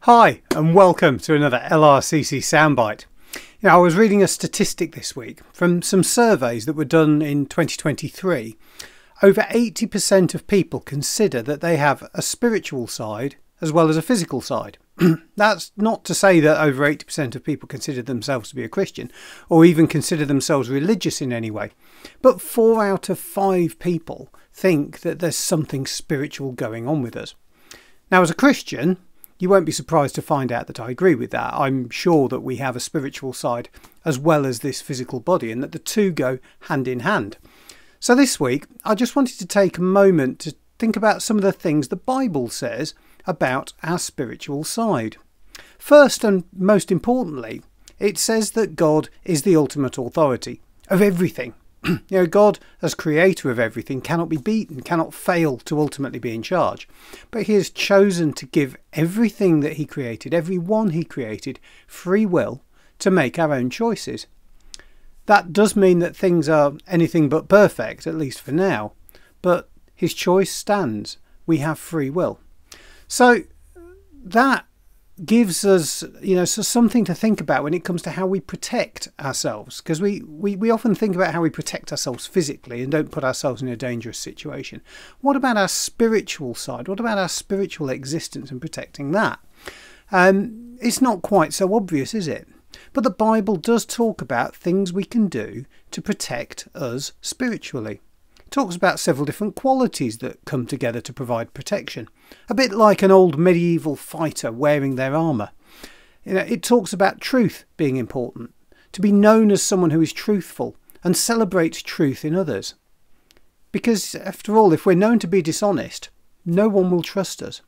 Hi and welcome to another LRCC Soundbite. I was reading a statistic this week from some surveys that were done in 2023. Over 80% of people consider that they have a spiritual side as well as a physical side. That's not to say that over 80% of people consider themselves to be a Christian or even consider themselves religious in any way. But 4 out of 5 people think that there's something spiritual going on with us. Now, as a Christian, you won't be surprised to find out that I agree with that. I'm sure that we have a spiritual side as well as this physical body and that the two go hand in hand. So this week, I just wanted to take a moment to think about some of the things the Bible says about our spiritual side. First and most importantly, it says that God is the ultimate authority of everything. God, as creator of everything, cannot be beaten, cannot fail to ultimately be in charge. But he has chosen to give everything that he created, everyone he created, free will to make our own choices. That does mean that things are anything but perfect, at least for now. But his choice stands. We have free will. So that gives us, something to think about when it comes to how we protect ourselves, because we often think about how we protect ourselves physically and don't put ourselves in a dangerous situation. What about our spiritual side? What about our spiritual existence and protecting that? It's not quite so obvious, is it? But the Bible does talk about things we can do to protect us spiritually. Talks about several different qualities that come together to provide protection, a bit like an old medieval fighter wearing their armour. It talks about truth being important, to be known as someone who is truthful and celebrates truth in others. Because after all, if we're known to be dishonest, no one will trust us.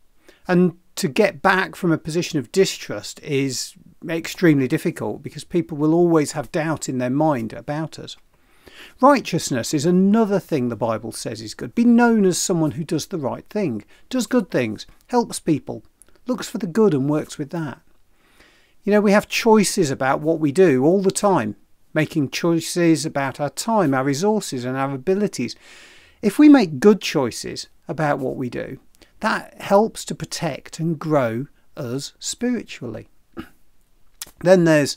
And to get back from a position of distrust is extremely difficult because people will always have doubt in their mind about us. Righteousness is another thing the Bible says is good. Be known as someone who does the right thing, does good things, helps people, looks for the good and works with that. We have choices about what we do all the time, making choices about our time, our resources and our abilities. If we make good choices about what we do, that helps to protect and grow us spiritually. Then there's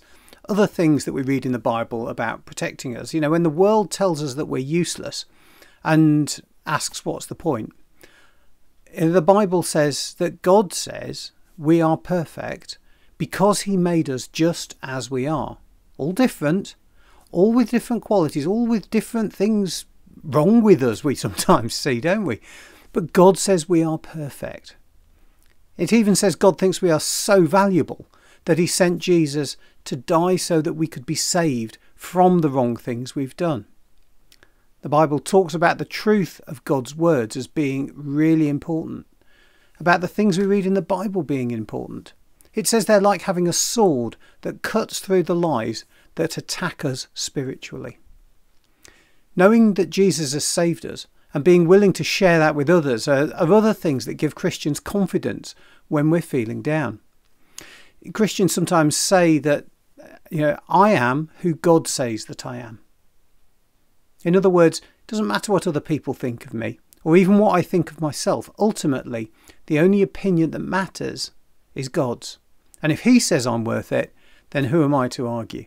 other things that we read in the Bible about protecting us. When the world tells us that we're useless and asks what's the point, the Bible says that God says we are perfect because he made us just as we are. All different, all with different qualities, all with different things wrong with us we sometimes see, don't we? But God says we are perfect. It even says God thinks we are so valuable that he sent Jesus to die so that we could be saved from the wrong things we've done. The Bible talks about the truth of God's words as being really important, about the things we read in the Bible being important. It says they're like having a sword that cuts through the lies that attack us spiritually. Knowing that Jesus has saved us and being willing to share that with others are other things that give Christians confidence when we're feeling down. Christians sometimes say that, I am who God says that I am. In other words, it doesn't matter what other people think of me or even what I think of myself. Ultimately, the only opinion that matters is God's. And if he says I'm worth it, then who am I to argue?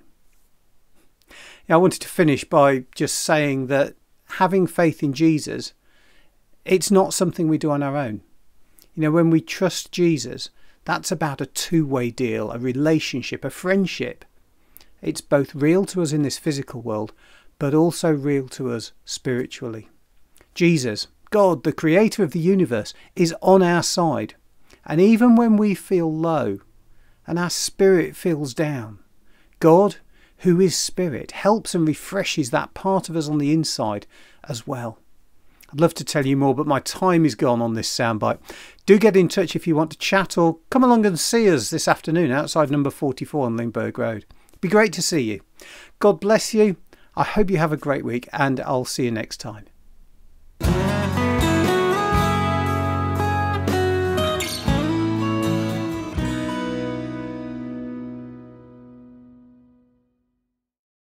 I wanted to finish by just saying that having faith in Jesus, it's not something we do on our own. When we trust Jesus, that's about a two-way deal, a relationship, a friendship. It's both real to us in this physical world, but also real to us spiritually. Jesus, God, the creator of the universe, is on our side. And even when we feel low and our spirit feels down, God, who is spirit, helps and refreshes that part of us on the inside as well. I'd love to tell you more, but my time is gone on this soundbite. Do get in touch if you want to chat or come along and see us this afternoon outside number 44 on Lindbergh Road. It'd be great to see you. God bless you. I hope you have a great week and I'll see you next time.